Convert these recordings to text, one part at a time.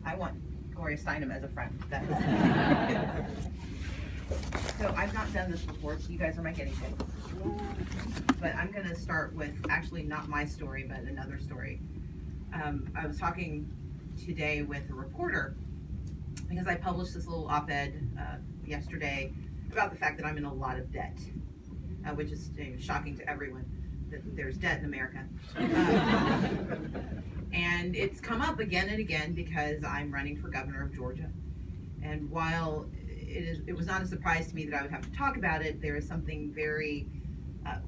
I want Gloria Steinem as a friend. So I've not done this before, so you guys are my guinea pigs. But I'm going to start with actually not my story, but another story. I was talking today with a reporter because I published this little op-ed yesterday about the fact that I'm in a lot of debt, which is shocking to everyone that there's debt in America. And it's come up again and again because I'm running for governor of Georgia. And while it was not a surprise to me that I would have to talk about it, there is something very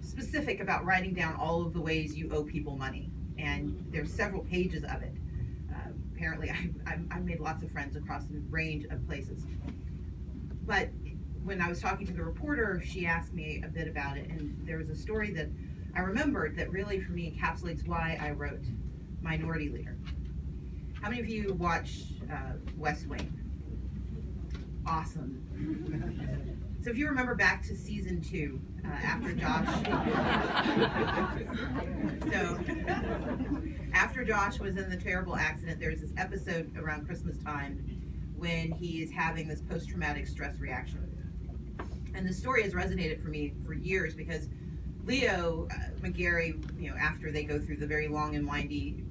specific about writing down all of the ways you owe people money. And there's several pages of it. Apparently, I've made lots of friends across a range of places. But when I was talking to the reporter, she asked me a bit about it. And there was a story that I remembered that really, for me, encapsulates why I wrote Minority Leader. How many of you watch West Wing? Awesome. So if you remember back to season 2, after Josh was in the terrible accident, there's this episode around Christmas time when he is having this post-traumatic stress reaction. And the story has resonated for me for years because Leo McGarry, after they go through the very long and windy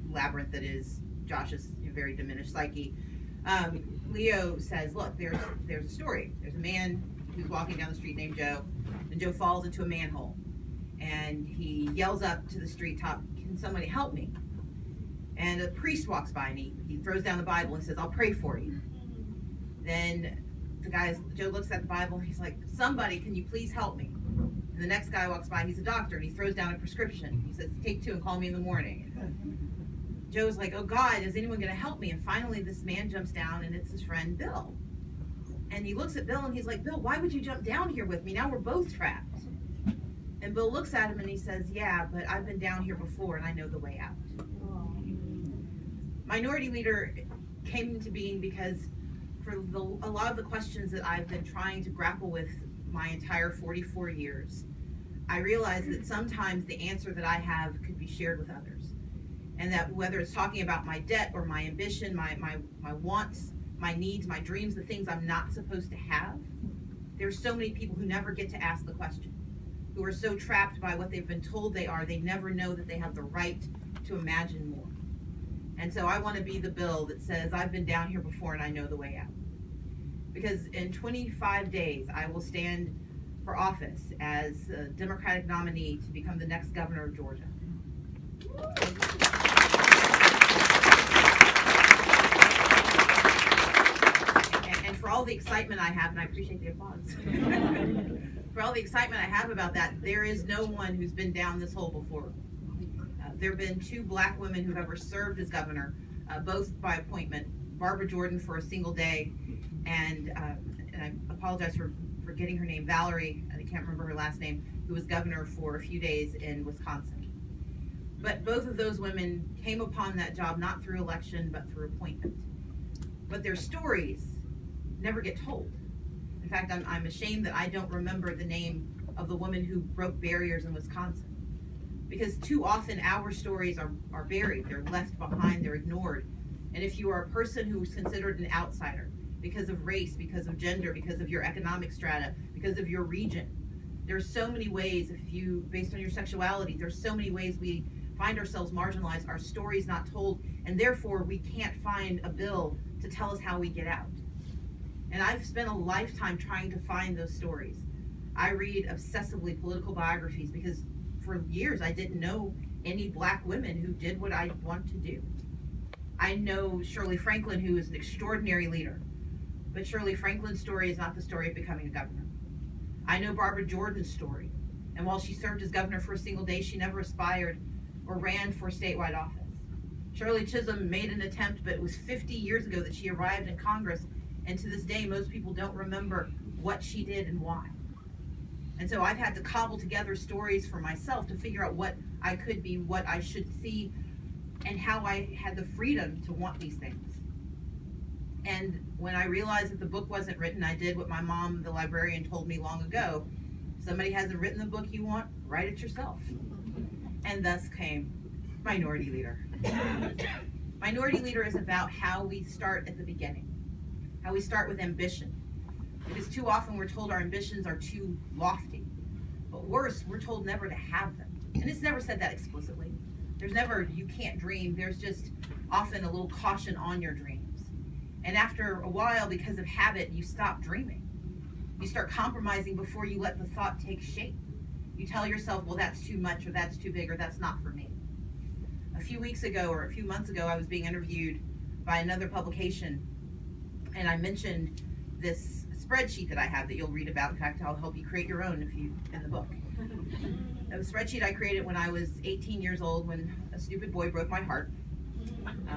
labyrinth that is Josh's very diminished psyche, Leo says, look, there's a story. There's a man who's walking down the street named Joe, and Joe falls into a manhole. And he yells up to the street top, can somebody help me? And a priest walks by and he throws down the Bible and says, I'll pray for you. Then Joe looks at the Bible and he's like, somebody, can you please help me? And the next guy walks by, he's a doctor, and he throws down a prescription. He says, take 2 and call me in the morning. Joe's like, oh God, is anyone going to help me? And finally this man jumps down, and it's his friend Bill. And he looks at Bill and he's like, Bill, why would you jump down here with me? Now we're both trapped. And Bill looks at him and he says, yeah, but I've been down here before and I know the way out. Minority Leader came into being because for a lot of the questions that I've been trying to grapple with my entire 44 years, I realized that sometimes the answer that I have could be shared with others. And that whether it's talking about my debt or my ambition, my wants, my needs, my dreams, the things I'm not supposed to have, there's so many people who never get to ask the question, who are so trapped by what they've been told they are, they never know that they have the right to imagine more. And so I want to be the Bill that says, I've been down here before and I know the way out. Because in 25 days, I will stand for office as a Democratic nominee to become the next governor of Georgia. And for all the excitement I have, and I appreciate the applause, for all the excitement I have about that, there is no one who's been down this hole before. There have been 2 black women who've ever served as governor, both by appointment. Barbara Jordan for a single day, and I apologize for getting her name, Valerie, and I can't remember her last name, who was governor for a few days in Wisconsin. But both of those women came upon that job not through election, but through appointment. But their stories never get told. In fact, I'm ashamed that I don't remember the name of the woman who broke barriers in Wisconsin. Because too often our stories are buried, they're left behind, they're ignored. And if you are a person who is considered an outsider because of race, because of gender, because of your economic strata, because of your region, there's so many ways, based on your sexuality, there's so many ways we find ourselves marginalized, our stories not told, and therefore we can't find a bill to tell us how we get out. And I've spent a lifetime trying to find those stories. I read obsessively political biographies because for years I didn't know any black women who did what I want to do. I know Shirley Franklin, who is an extraordinary leader, but Shirley Franklin's story is not the story of becoming a governor. I know Barbara Jordan's story, and while she served as governor for a single day, she never aspired or ran for statewide office. Shirley Chisholm made an attempt, but it was 50 years ago that she arrived in Congress, and to this day, most people don't remember what she did and why. And so I've had to cobble together stories for myself to figure out what I could be, what I should see, and how I had the freedom to want these things. And when I realized that the book wasn't written, I did what my mom, the librarian, told me long ago. Somebody hasn't written the book you want, write it yourself. And thus came Minority Leader. Minority Leader is about how we start at the beginning, how we start with ambition. Because too often we're told our ambitions are too lofty. But worse, we're told never to have them. And it's never said that explicitly. There's never, you can't dream. There's just often a little caution on your dreams. And after a while, because of habit, you stop dreaming. You start compromising before you let the thought take shape. You tell yourself, well, that's too much, or that's too big, or that's not for me. A few weeks ago, or a few months ago, I was being interviewed by another publication, and I mentioned this spreadsheet that I have that you'll read about. In fact, I'll help you create your own in the book. A spreadsheet I created when I was 18 years old, when a stupid boy broke my heart.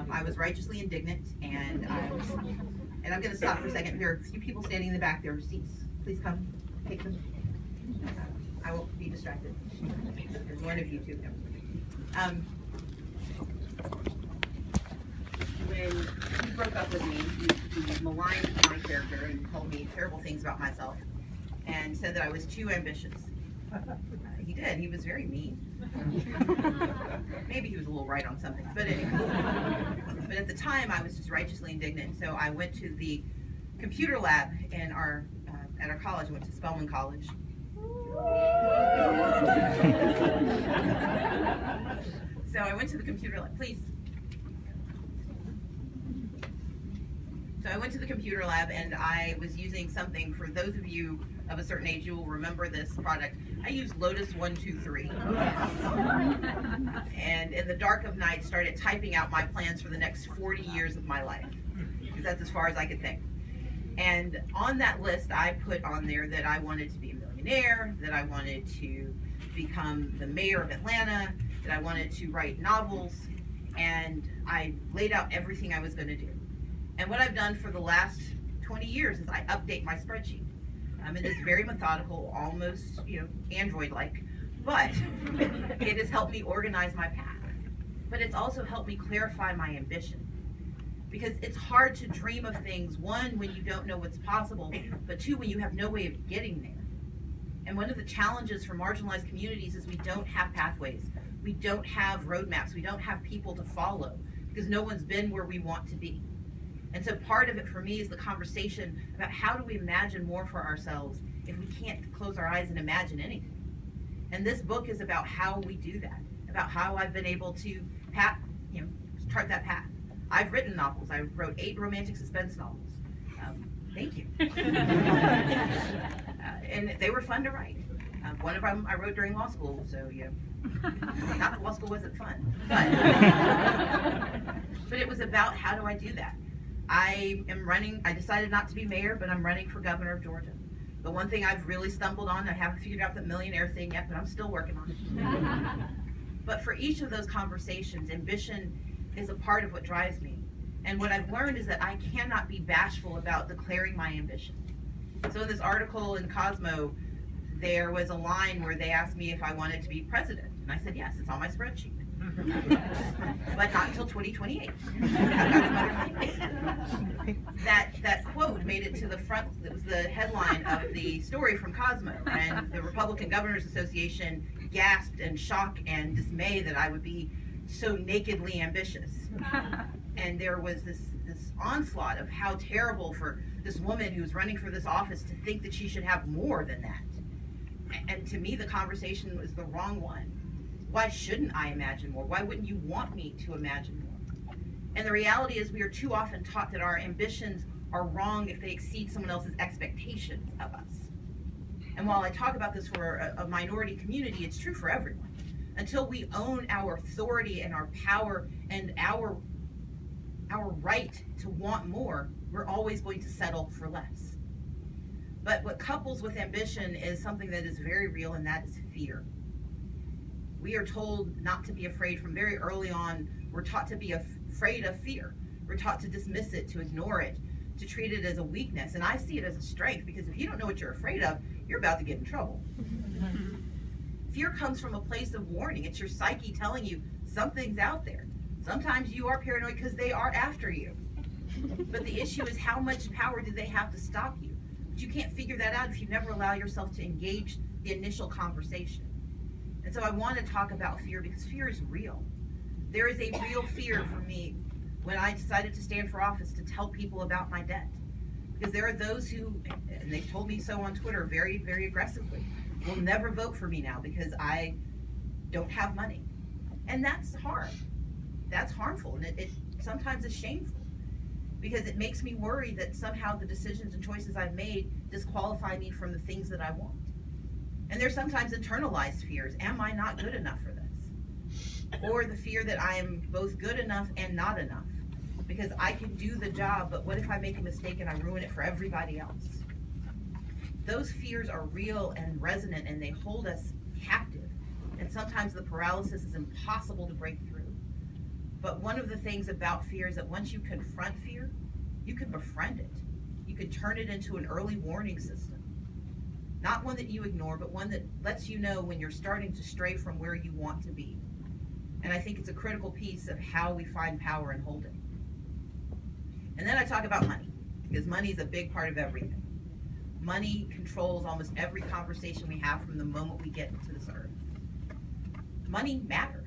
I was righteously indignant, and I'm going to stop for a second. There are a few people standing in the back. There are seats. Please come, take them. I won't be distracted. There's one of you too. When he broke up with me, he maligned my character and told me terrible things about myself, and said that I was too ambitious. He did. He was very mean. Maybe he was a little right on something, but anyway. But at the time, I was just righteously indignant. So I went to the computer lab in at our college. I went to Spelman College. So I went to the computer lab. Please. So I went to the computer lab, and I was using something, for those of you of a certain age, you will remember this product. I used Lotus 123. And in the dark of night, started typing out my plans for the next 40 years of my life, because that's as far as I could think. And on that list, I put on there that I wanted to be a millionaire, that I wanted to become the mayor of Atlanta, that I wanted to write novels, and I laid out everything I was going to do. And what I've done for the last 20 years is I update my spreadsheet. It is very methodical, almost, Android-like, but it has helped me organize my path. But it's also helped me clarify my ambition. Because it's hard to dream of things, one, when you don't know what's possible, but two, when you have no way of getting there. And one of the challenges for marginalized communities is we don't have pathways. We don't have roadmaps. We don't have people to follow, because no one's been where we want to be. And so part of it for me is the conversation about how do we imagine more for ourselves if we can't close our eyes and imagine anything. And this book is about how we do that, about how I've been able to chart that path. I've written novels. I wrote 8 romantic suspense novels. Thank you. And they were fun to write. One of them I wrote during law school, so not that law school wasn't fun, but it was about how do I do that. I decided not to be mayor, but I'm running for governor of Georgia. The one thing I've really stumbled on, I haven't figured out the millionaire thing yet, but I'm still working on it. But for each of those conversations, ambition is a part of what drives me. And what I've learned is that I cannot be bashful about declaring my ambition. So in this article in Cosmo, there was a line where they asked me if I wanted to be president. And I said, yes, it's on my spreadsheet. But not until 2028. That quote made it to the front. It was the headline of the story from Cosmo, and the Republican Governors Association gasped in shock and dismay that I would be so nakedly ambitious. And there was this onslaught of how terrible for this woman who's running for this office to think that she should have more than that. And to me, the conversation was the wrong one. Why shouldn't I imagine more? Why wouldn't you want me to imagine more? And the reality is we are too often taught that our ambitions are wrong if they exceed someone else's expectations of us. And while I talk about this for a minority community, it's true for everyone. Until we own our authority and our power and our right to want more, we're always going to settle for less. But what couples with ambition is something that is very real, and that is fear. We are told not to be afraid from very early on. We're taught to be afraid of fear. We're taught to dismiss it, to ignore it, to treat it as a weakness. And I see it as a strength, because if you don't know what you're afraid of, you're about to get in trouble. Fear comes from a place of warning. It's your psyche telling you something's out there. Sometimes you are paranoid because they are after you. But the issue is, how much power do they have to stop you? But you can't figure that out if you never allow yourself to engage the initial conversation. And so I want to talk about fear, because fear is real. There is a real fear for me when I decided to stand for office, to tell people about my debt. Because there are those who, and they've told me so on Twitter very, very aggressively, will never vote for me now because I don't have money. And that's harm. That's harmful, and it sometimes is shameful, because it makes me worry that somehow the decisions and choices I've made disqualify me from the things that I want. And there's sometimes internalized fears. Am I not good enough for this? Or the fear that I am both good enough and not enough, because I can do the job, but what if I make a mistake and I ruin it for everybody else? Those fears are real and resonant, and they hold us captive. And sometimes the paralysis is impossible to break through. But one of the things about fear is that once you confront fear, you can befriend it. You can turn it into an early warning system. Not one that you ignore, but one that lets you know when you're starting to stray from where you want to be. And I think it's a critical piece of how we find power and hold it. And then I talk about money, because money is a big part of everything. Money controls almost every conversation we have from the moment we get to this earth. Money matters.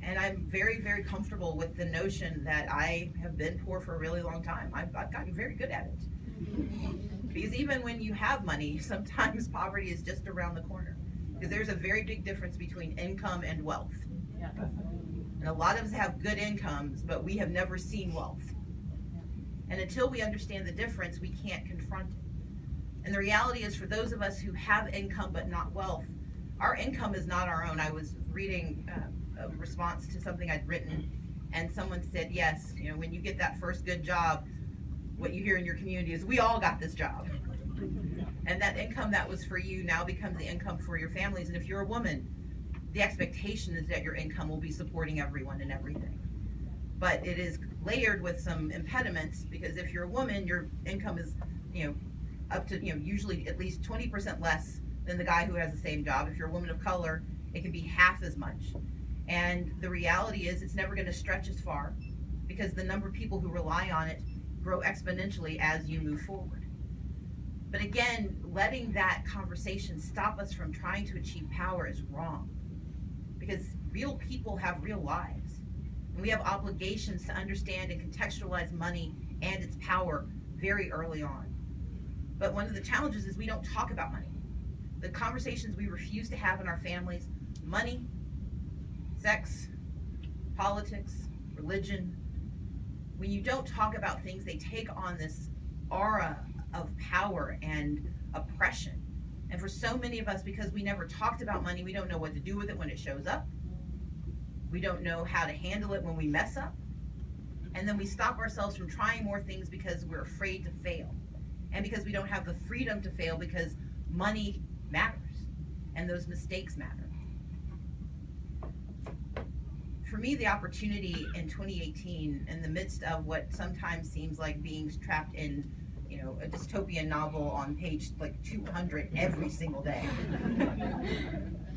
And I'm very, very comfortable with the notion that I have been poor for a really long time. I've gotten very good at it. Because even when you have money, sometimes poverty is just around the corner. Because there's a very big difference between income and wealth. And a lot of us have good incomes, but we have never seen wealth. And until we understand the difference, we can't confront it. And the reality is, for those of us who have income but not wealth, our income is not our own. I was reading a response to something I'd written, and someone said, yes, when you get that first good job, what you hear in your community is, we all got this job. And that income that was for you now becomes the income for your families. And if you're a woman, the expectation is that your income will be supporting everyone and everything. But it is layered with some impediments, because if you're a woman, your income is, up to, usually at least 20% less than the guy who has the same job. If you're a woman of color, it can be half as much. And the reality is, it's never going to stretch as far, because the number of people who rely on it grow exponentially as you move forward. But again, letting that conversation stop us from trying to achieve power is wrong, because real people have real lives, and we have obligations to understand and contextualize money and its power very early on. But one of the challenges is we don't talk about money. The conversations we refuse to have in our families: money, sex, politics, religion. When you don't talk about things, they take on this aura of power and oppression. And for so many of us, because we never talked about money, we don't know what to do with it when it shows up. We don't know how to handle it when we mess up. And then we stop ourselves from trying more things because we're afraid to fail. And because we don't have the freedom to fail, because money matters and those mistakes matter. For me, the opportunity in 2018, in the midst of what sometimes seems like being trapped in, a dystopian novel on page 200 every single day,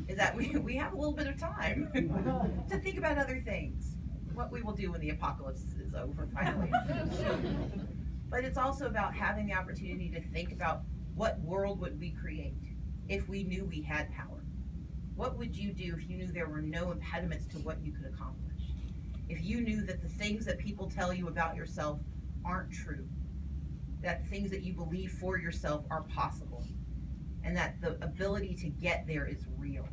is that we have a little bit of time to think about other things, what we will do when the apocalypse is over finally. But it's also about having the opportunity to think about, what world would we create if we knew we had power? What would you do if you knew there were no impediments to what you could accomplish? If you knew that the things that people tell you about yourself aren't true, that things that you believe for yourself are possible, and that the ability to get there is real.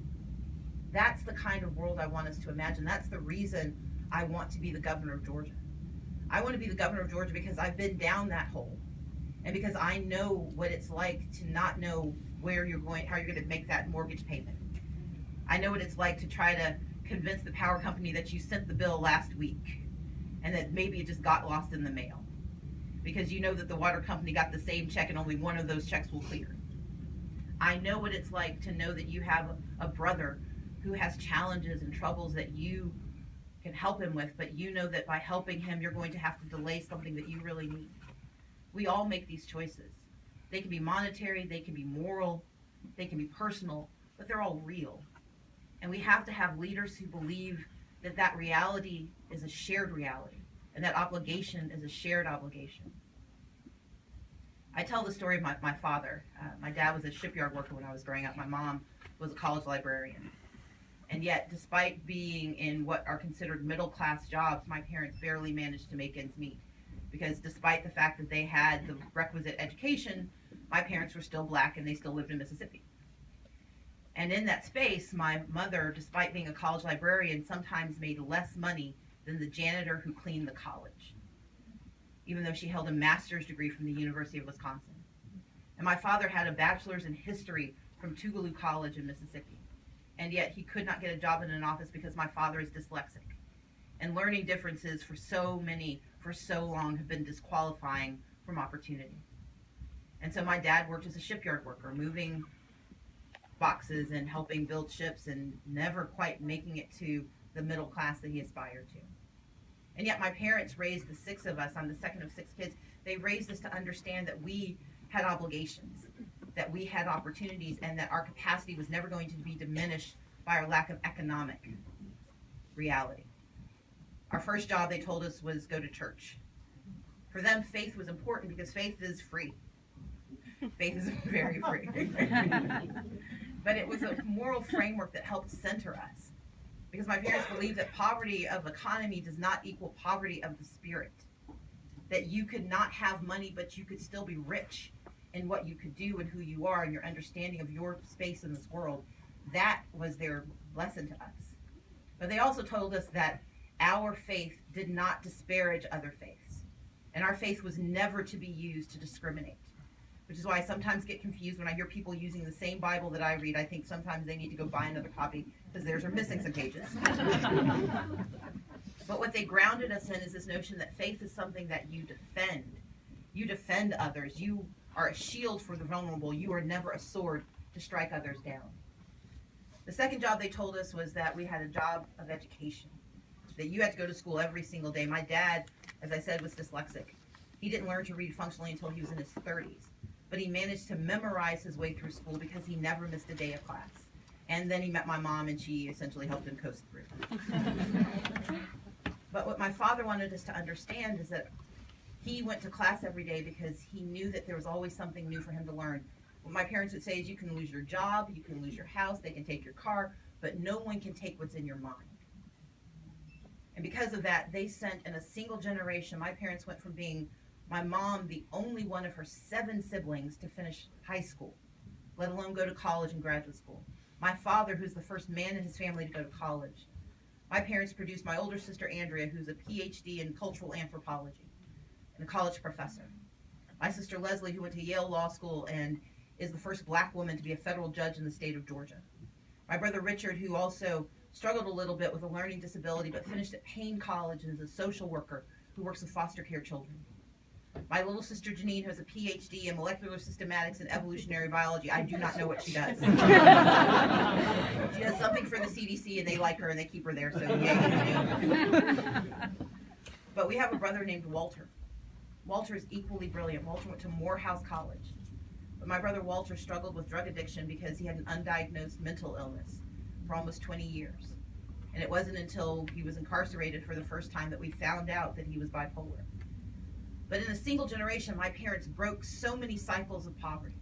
That's the kind of world I want us to imagine. That's the reason I want to be the governor of Georgia. I want to be the governor of Georgia because I've been down that hole, and because I know what it's like to not know where you're going, how you're going to make that mortgage payment. I know what it's like to try to convince the power company that you sent the bill last week, and that maybe it just got lost in the mail, because you know that the water company got the same check and only one of those checks will clear. I know what it's like to know that you have a brother who has challenges and troubles that you can help him with, but you know that by helping him, you're going to have to delay something that you really need. We all make these choices. They can be monetary, they can be moral, they can be personal, but they're all real. And we have to have leaders who believe that that reality is a shared reality, and that obligation is a shared obligation. I tell the story of my father. My dad was a shipyard worker when I was growing up. My mom was a college librarian. And yet, despite being in what are considered middle-class jobs, my parents barely managed to make ends meet. Because despite the fact that they had the requisite education, my parents were still black and they still lived in Mississippi. And in that space, my mother, despite being a college librarian, sometimes made less money than the janitor who cleaned the college, even though she held a master's degree from the University of Wisconsin. And my father had a bachelor's in history from Tougaloo College in Mississippi. And yet he could not get a job in an office because my father is dyslexic. And learning differences for so long have been disqualifying from opportunity. And so my dad worked as a shipyard worker, moving boxes and helping build ships and never quite making it to the middle class that he aspired to. And yet my parents raised the six of us. I'm the second of six kids. They raised us to understand that we had obligations, that we had opportunities, and that our capacity was never going to be diminished by our lack of economic reality. Our first job, they told us, was go to church. For them, faith was important because faith is free. Faith is very free. But it was a moral framework that helped center us. Because my parents believed that poverty of economy does not equal poverty of the spirit. That you could not have money, but you could still be rich in what you could do and who you are and your understanding of your space in this world. That was their lesson to us. But they also told us that our faith did not disparage other faiths. And our faith was never to be used to discriminate. Which is why I sometimes get confused when I hear people using the same Bible that I read. I think sometimes they need to go buy another copy because theirs are missing some pages. But what they grounded us in is this notion that faith is something that you defend. You defend others. You are a shield for the vulnerable. You are never a sword to strike others down. The second job they told us was that we had a job of education, that you had to go to school every single day. My dad, as I said, was dyslexic. He didn't learn to read functionally until he was in his 30s, but he managed to memorize his way through school because he never missed a day of class. And then he met my mom, and she essentially helped him coast through. But what my father wanted us to understand is that he went to class every day because he knew that there was always something new for him to learn. What my parents would say is you can lose your job, you can lose your house, they can take your car, but no one can take what's in your mind. And because of that, they sent in a single generation, my parents went from being, my mom, the only one of her 7 siblings to finish high school, let alone go to college and graduate school. My father, who's the first man in his family to go to college. My parents produced my older sister, Andrea, who's a PhD in cultural anthropology and a college professor. My sister, Leslie, who went to Yale Law School and is the first black woman to be a federal judge in the state of Georgia. My brother, Richard, who also struggled a little bit with a learning disability, but finished at Payne College and is a social worker who works with foster care children. My little sister, Janine, who has a PhD in molecular systematics and evolutionary biology. I do not know what she does. She does something for the CDC, and they like her, and they keep her there, so yay. But we have a brother named Walter. Walter is equally brilliant. Walter went to Morehouse College. But my brother Walter struggled with drug addiction because he had an undiagnosed mental illness for almost 20 years. And it wasn't until he was incarcerated for the first time that we found out that he was bipolar. But in a single generation, my parents broke so many cycles of poverty.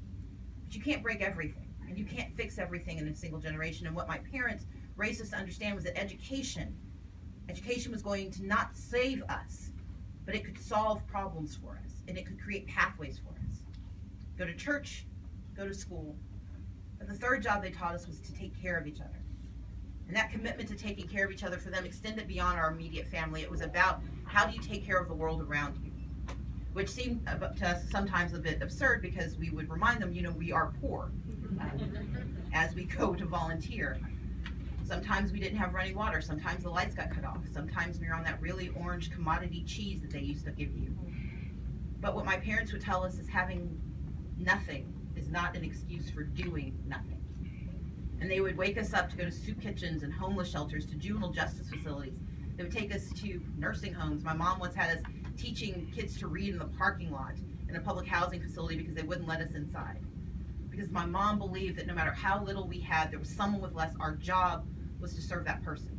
But you can't break everything, and you can't fix everything in a single generation. And what my parents raised us to understand was that education was going to not save us, but it could solve problems for us, and it could create pathways for us. Go to church, go to school. But the third job they taught us was to take care of each other. And that commitment to taking care of each other for them extended beyond our immediate family. It was about how do you take care of the world around you, which seemed to us sometimes a bit absurd because we would remind them, we are poor as we go to volunteer. Sometimes we didn't have running water. Sometimes the lights got cut off. Sometimes we were on that really orange commodity cheese that they used to give you. But what my parents would tell us is having nothing is not an excuse for doing nothing. And they would wake us up to go to soup kitchens and homeless shelters, to juvenile justice facilities. They would take us to nursing homes. My mom once had us teaching kids to read in the parking lot in a public housing facility because they wouldn't let us inside. Because my mom believed that no matter how little we had, there was someone with less. Our job was to serve that person.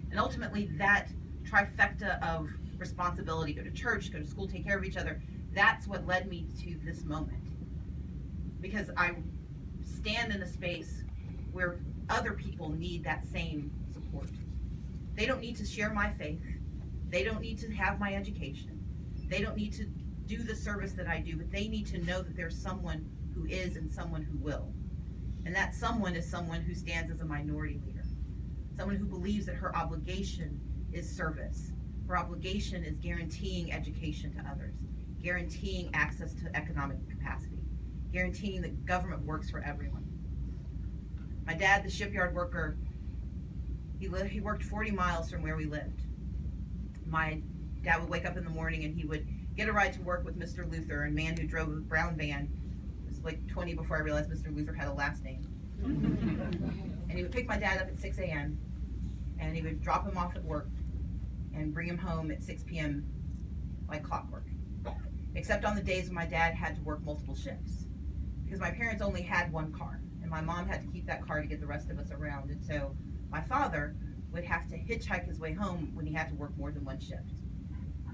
And ultimately, that trifecta of responsibility, go to church, go to school, take care of each other, that's what led me to this moment. Because I stand in a space where other people need that same support. They don't need to share my faith. They don't need to have my education. They don't need to do the service that I do, but they need to know that there's someone who is and someone who will. And that someone is someone who stands as a minority leader. Someone who believes that her obligation is service. Her obligation is guaranteeing education to others, guaranteeing access to economic capacity, guaranteeing that government works for everyone. My dad, the shipyard worker, he worked 40 miles from where we lived. My dad would wake up in the morning and he would get a ride to work with Mr. Luther, a man who drove a brown van. It was like 20 before I realized Mr. Luther had a last name. And he would pick my dad up at 6 a.m. and he would drop him off at work and bring him home at 6 p.m. like clockwork. Except on the days when my dad had to work multiple shifts, because my parents only had one car and my mom had to keep that car to get the rest of us around. And so my father would have to hitchhike his way home when he had to work more than one shift.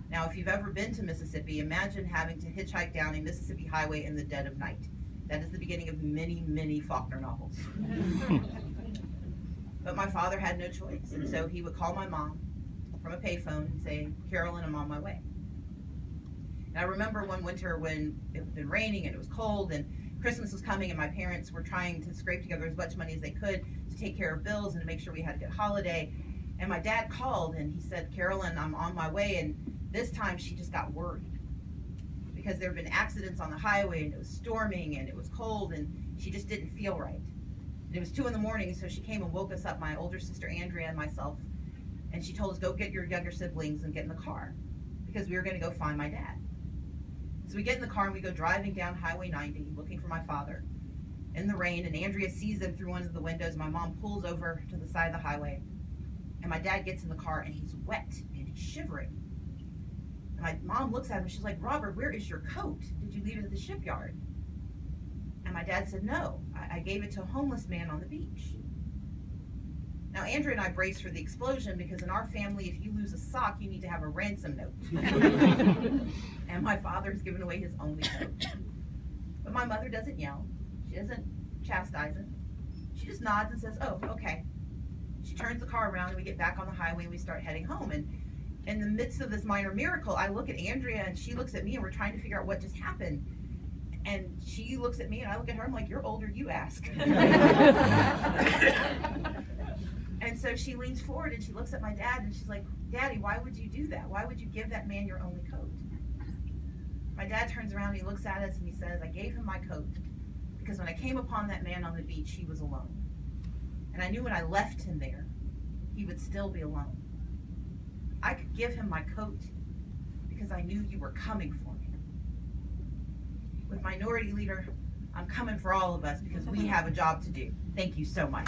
Now, if you've ever been to Mississippi, imagine having to hitchhike down a Mississippi highway in the dead of night. That is the beginning of many, many Faulkner novels. But my father had no choice, and so he would call my mom from a payphone and say, "Carolyn, I'm on my way." And I remember one winter when it had been raining and it was cold and Christmas was coming and my parents were trying to scrape together as much money as they could to take care of bills and to make sure we had a good holiday. And my dad called and he said, "Carolyn, I'm on my way." And this time she just got worried because there had been accidents on the highway and it was storming and it was cold and she just didn't feel right. And it was 2 a.m, so she came and woke us up, my older sister Andrea and myself, and she told us, "Go get your younger siblings and get in the car," because we were going to go find my dad. So we get in the car and we go driving down Highway 90 looking for my father in the rain, and Andrea sees him through one of the windows. My mom pulls over to the side of the highway and my dad gets in the car and he's wet and he's shivering. And my mom looks at him and she's like, "Robert, where is your coat? Did you leave it at the shipyard?" And my dad said, "No, I gave it to a homeless man on the beach." Now, Andrea and I braced for the explosion because in our family, if you lose a sock, you need to have a ransom note. And my father's given away his only coat. But my mother doesn't yell. She doesn't chastise him. She just nods and says, "Oh, okay." She turns the car around and we get back on the highway and we start heading home. And in the midst of this minor miracle, I look at Andrea and she looks at me and we're trying to figure out what just happened. And she looks at me and I look at her, I'm like, "You're older, you ask." And so she leans forward and she looks at my dad and she's like, "Daddy, why would you do that? Why would you give that man your only coat?" My dad turns around and he looks at us and he says, "I gave him my coat because when I came upon that man on the beach, he was alone. And I knew when I left him there, he would still be alone. I could give him my coat because I knew you were coming for me. With Minority Leader, I'm coming for all of us because we have a job to do." Thank you so much.